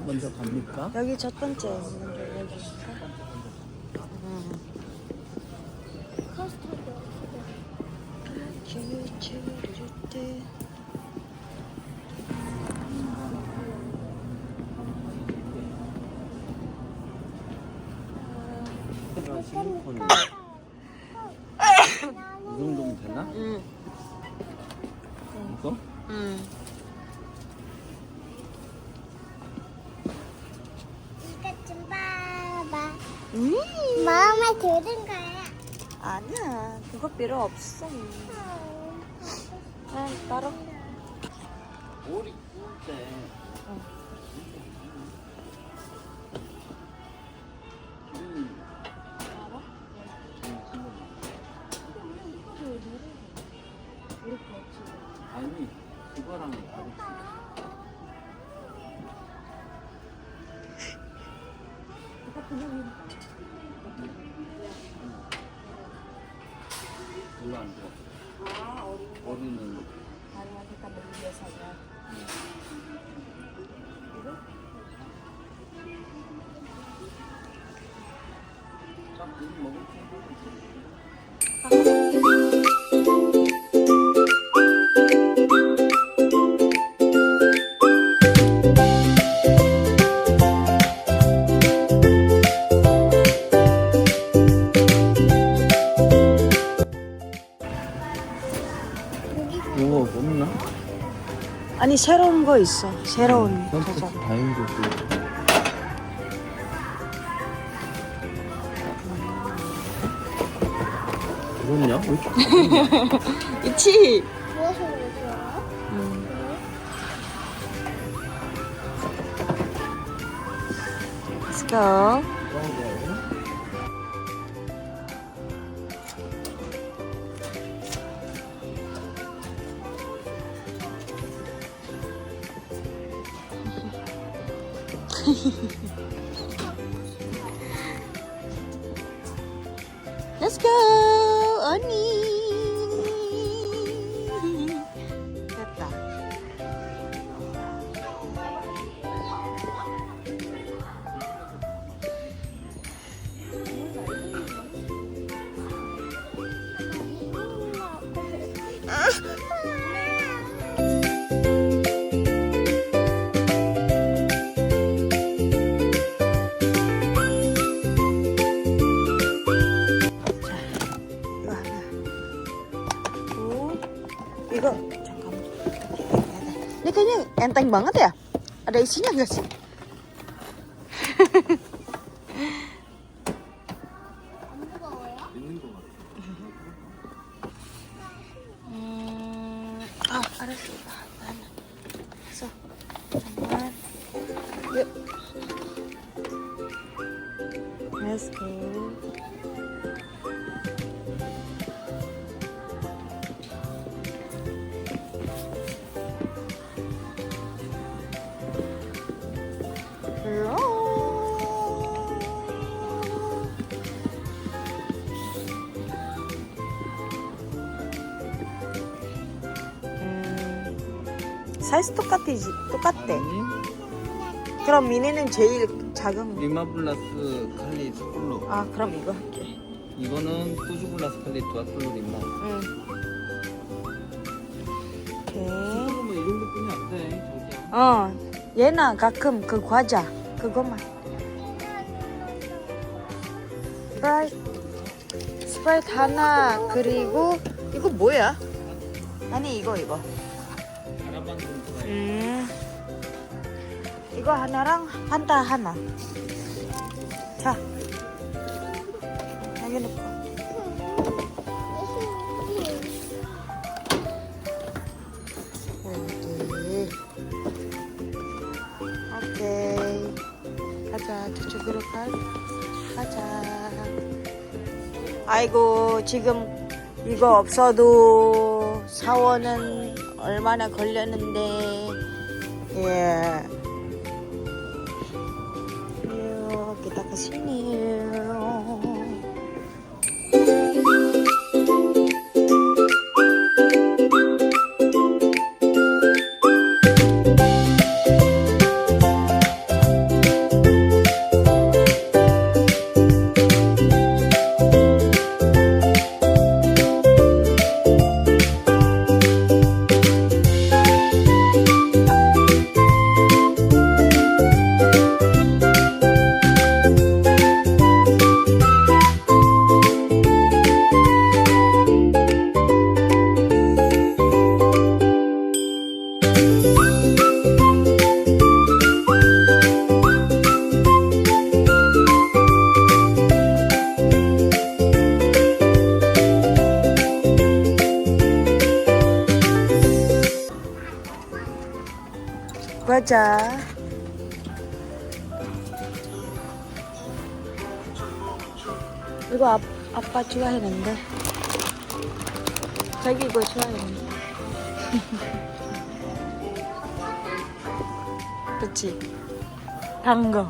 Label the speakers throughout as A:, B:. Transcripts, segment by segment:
A: 먼저 갑니까?
B: 여기 첫 번째 먼저 여기.
A: 실리콘 이 정도면 되나?
B: 응.
A: 이거?
B: 응.
C: 이것 좀 봐봐.
B: 음.
C: 마음에 드는 거야.
B: 아니야, 그거 필요 없어. 아, 따로.
A: 오리 꿀때 아니 그거랑 다르지. 별로 안 좋아. 어리는 딱 먹을 이거 없나?
B: 아니, 새로운 거 있어. 새로운
A: 선택
B: 저거.
A: 다행이고. 그렇냐? 왜 이렇게 가볍냐?
B: 있지?
C: 무엇을 먹어?
B: Let's go. Let's go, 언니. 됐다. 이거 하나. 이거 잠깐만. Ini kayaknya enteng banget ya. Ada isinya nggak sih?
A: 있는 거 같아.
B: 알았어. 하나. So, 잠깐만. Yuk. Let's go. 사이즈 똑같지? 똑같대.
A: 아니,
B: 그럼 미니는 제일 작은 거.
A: 리마블라스 칼리 스쿨로.
B: 아, 그럼 이거 할게.
A: 이거는 뚜주블라스 칼리 두아슬로 리마.
B: 응. 오케이.
A: 뭐 이 정도뿐이 안 돼, 자기야.
B: 얘나 가끔 그 과자 그것만. 스프라이트 하나, 그리고 이거 뭐야? 아니 이거
A: 아라반 정도가
B: 이거 하나랑 판타 하나. 자, 여기 놓고. 여기. 오케이. 가자, 저쪽으로 가자. 아이고, 지금 이거 없어도 사원은 얼마나 걸렸는데. 예. kita kesini. 진짜. 이거 아빠 좋아했는데. 자기 이거 좋아했는데. 그치? 단 거.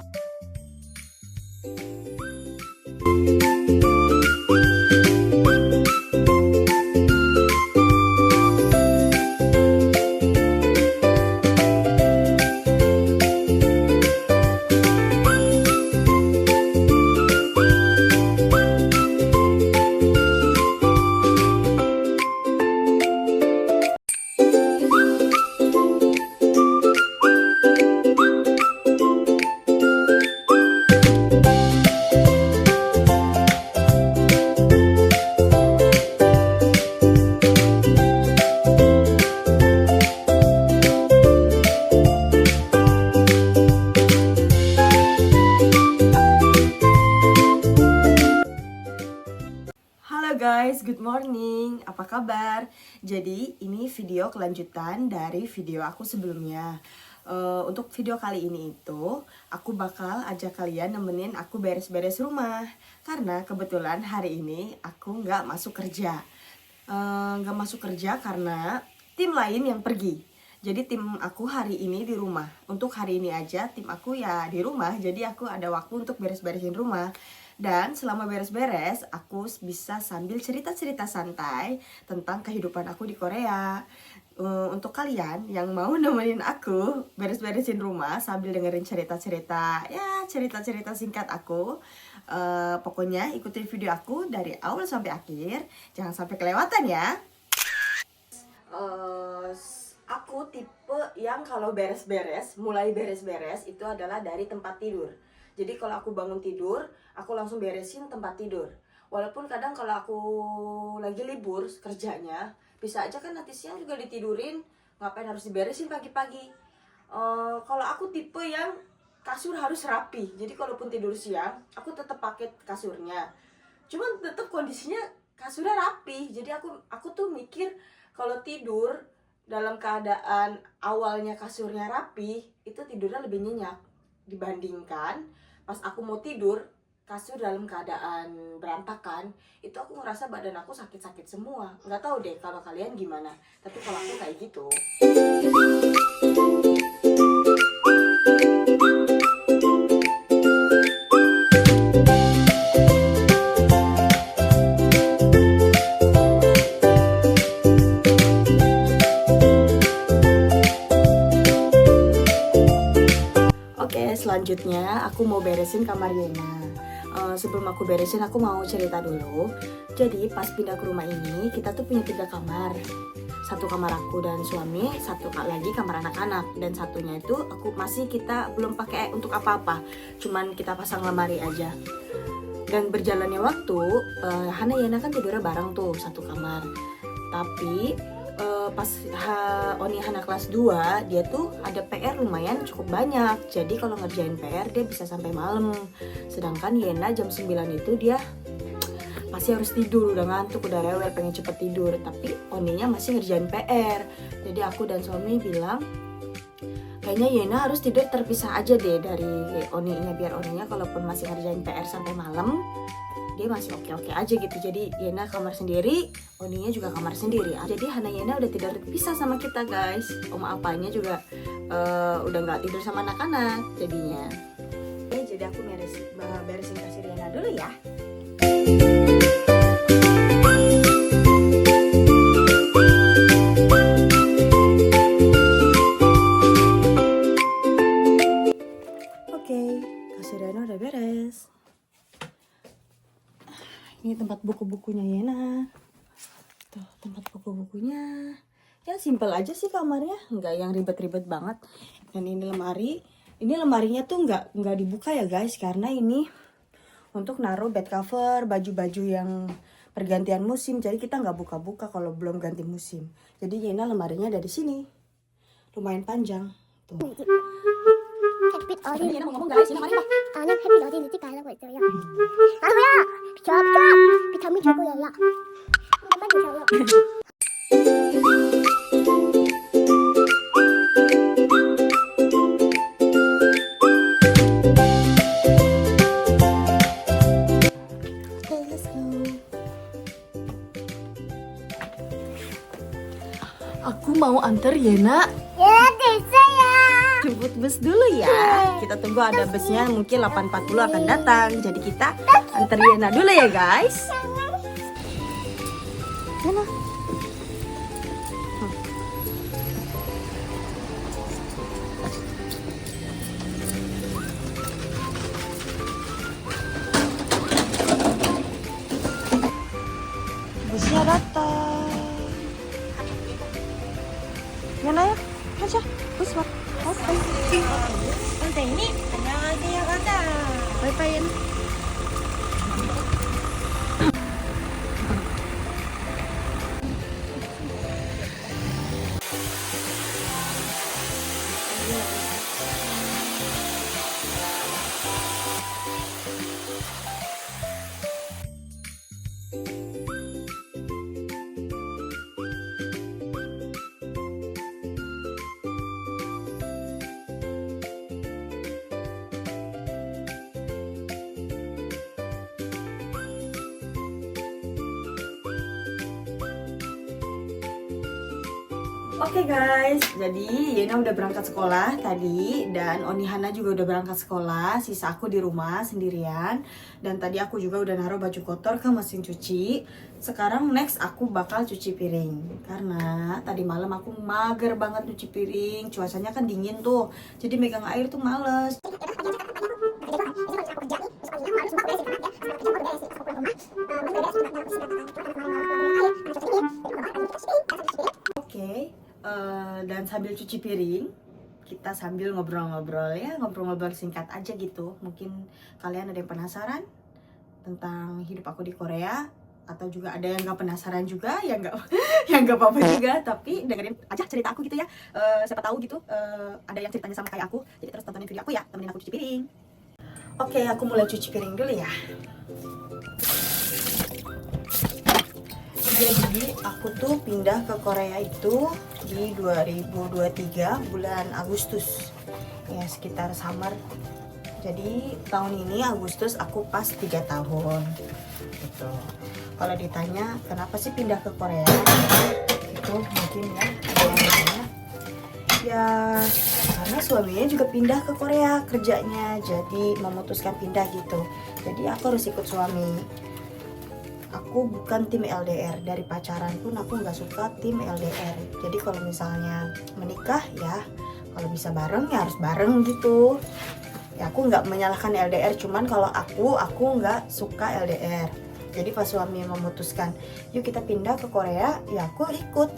B: Halo guys, good morning. Apa kabar? Jadi ini video kelanjutan dari video aku sebelumnya. Untuk video kali ini itu aku bakal ajak kalian nemenin aku beres-beres rumah. Karena kebetulan hari ini aku nggak masuk kerja. Nggak masuk kerja karena tim lain yang pergi. Jadi tim aku hari ini di rumah. Untuk hari ini aja tim aku ya di rumah. Jadi aku ada waktu untuk beres-beresin rumah. Dan selama beres-beres, aku bisa sambil cerita-cerita santai tentang kehidupan aku di Korea. Untuk kalian yang mau nemenin aku beres-beresin rumah sambil dengerin cerita-cerita, ya cerita-cerita singkat aku. Pokoknya ikutin video aku dari awal sampai akhir. Jangan sampai kelewatan ya. Aku tipe yang kalau beres-beres, mulai beres-beres itu adalah dari tempat tidur. Jadi kalau aku bangun tidur, aku langsung beresin tempat tidur. Walaupun kadang kalau aku lagi libur kerjanya, bisa aja kan nanti siang juga ditidurin, ngapain harus diberesin pagi-pagi. Kalau aku tipe yang kasur harus rapi. Jadi kalaupun tidur siang, aku tetap pakai kasurnya. Cuman tetap kondisinya kasurnya rapi. Jadi aku tuh mikir kalau tidur dalam keadaan awalnya kasurnya rapi, itu tidurnya lebih nyenyak dibandingkan pas aku mau tidur kasur dalam keadaan berantakan. Itu aku ngerasa badan aku sakit-sakit semua. Nggak tahu deh kalau kalian gimana, tapi kalau aku kayak gitu. Selanjutnya aku mau beresin kamar Yena. Sebelum aku beresin aku mau cerita dulu. Jadi pas pindah ke rumah ini kita tuh punya 3 kamar. Satu kamar aku dan suami, satu lagi kamar anak-anak, dan satunya itu kita belum pakai untuk apa-apa, cuman kita pasang lemari aja. Dan berjalannya waktu, Hana Yena kan tidurnya bareng tuh satu kamar. Tapi pas Oni Hana kelas 2, dia tuh ada PR lumayan cukup banyak. Jadi kalau ngerjain PR dia bisa sampai malam. Sedangkan Yena jam 9 itu dia pasti harus tidur, udah ngantuk, udah rewel, pengen cepet tidur. Tapi Oninya masih ngerjain PR. Jadi aku dan suami bilang, kayaknya Yena harus tidur terpisah aja deh dari Oninya, biar Oninya kalaupun masih ngerjain PR sampai malam, dia masih oke-oke aja gitu. Jadi Yena kamar sendiri, Oninya juga kamar sendiri. Jadi Hana Yena udah tidur terpisah sama kita guys. Oma apanya juga udah nggak tidur sama anak-anak jadinya. Jadi aku beresin kasur Yena dulu ya. Oke, kasur Yena udah beres. Ini tempat buku-bukunya Yena. Tuh, tempat buku-bukunya. Ya simple aja sih kamarnya, nggak yang ribet-ribet banget. Dan ini lemari. Ini lemarinya tuh nggak dibuka ya guys, karena ini untuk naruh bed cover, baju-baju yang pergantian musim. Jadi kita nggak buka-buka kalau belum ganti musim. Jadi Yena lemarinya ada di sini. Lumayan panjang. Tuh.
C: 햇빛 어디
B: Yena mau ngomong guys, ini lemari apa?
C: 아는 햇빛 어디 있는지 가려고 했어요. 아우야, 비켜 비켜. 비타민 주고요. 이것만 주세요.
B: antar Yena
C: Ya, desa ya.
B: jemput bus dulu ya. Kita tunggu ada busnya mungkin 8.40 akan datang. Jadi kita antar Yena dulu ya guys. Yena. Busnya datang. Yena ya, aja bus 와.
C: 선생님, 안녕하세요. 가자.
B: Bye-bye Yena. Oke guys, jadi Yena udah berangkat sekolah tadi dan Onihana juga udah berangkat sekolah. Sisa aku di rumah sendirian dan tadi aku juga udah naruh baju kotor ke mesin cuci. Sekarang next aku bakal cuci piring karena tadi malam aku mager banget cuci piring. Cuacanya kan dingin tuh, jadi megang air tuh males. Oke. Dan sambil cuci piring kita sambil ngobrol-ngobrol ya, ngobrol-ngobrol singkat aja gitu. Mungkin kalian ada yang penasaran tentang hidup aku di Korea atau juga ada yang nggak penasaran juga, ya nggak yang nggak apa-apa juga, tapi dengerin aja cerita aku gitu ya. Siapa tahu gitu ada yang ceritanya sama kayak aku, jadi terus tontonin video aku ya, temenin aku cuci piring. Oke, aku mulai cuci piring dulu ya. Jadi aku tuh pindah ke Korea itu di 2023 bulan Agustus ya, sekitar summer. Jadi tahun ini Agustus aku pas 3 tahun gitu. Kalau ditanya kenapa sih pindah ke Korea, itu mungkin ya ada yang nanya, ya karena suaminya juga pindah ke Korea kerjanya, jadi memutuskan pindah gitu. Jadi aku harus ikut suami. Aku bukan tim LDR, dari pacaran pun aku nggak suka tim LDR. Jadi kalau misalnya menikah ya, kalau bisa bareng ya harus bareng gitu. Ya aku nggak menyalahkan LDR, cuman kalau aku nggak suka LDR. Jadi pas suami memutuskan, yuk kita pindah ke Korea, ya aku ikut.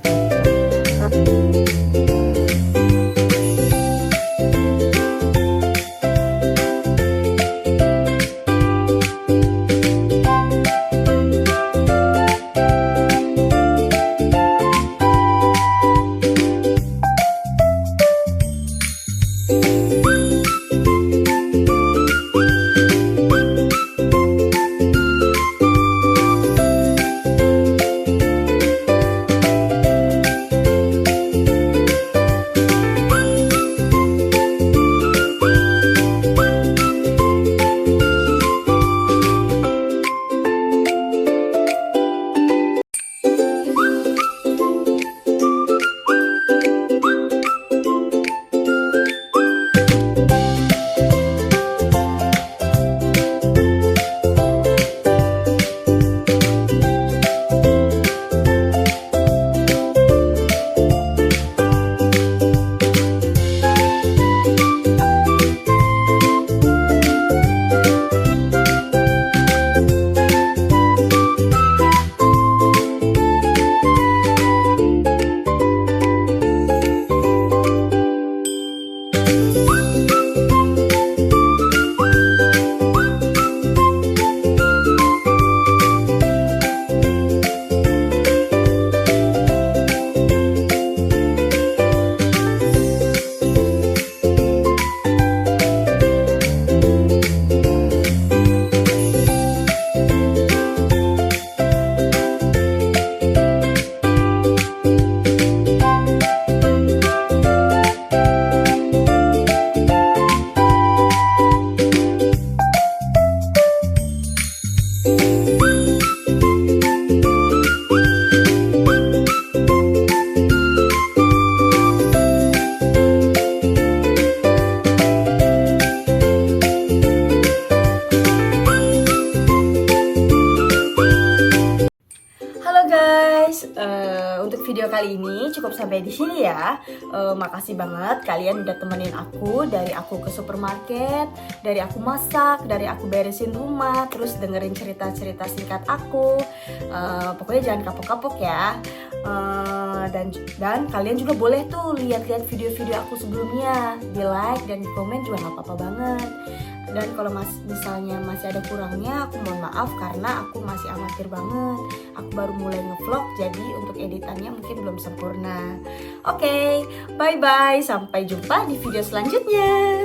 B: cukup sampai di sini ya. Makasih banget kalian udah temenin aku dari aku ke supermarket, dari aku masak, dari aku beresin rumah, terus dengerin cerita-cerita singkat aku. Pokoknya jangan kapok-kapok ya. Dan kalian juga boleh tuh lihat-lihat video-video aku sebelumnya, di like dan di komen juga nggak apa-apa banget. Dan kalau misalnya masih ada kurangnya, aku mohon maaf karena aku masih amatir banget. Aku baru mulai ngevlog, jadi untuk editannya mungkin belum sempurna. Oke, bye-bye. Sampai jumpa di video selanjutnya.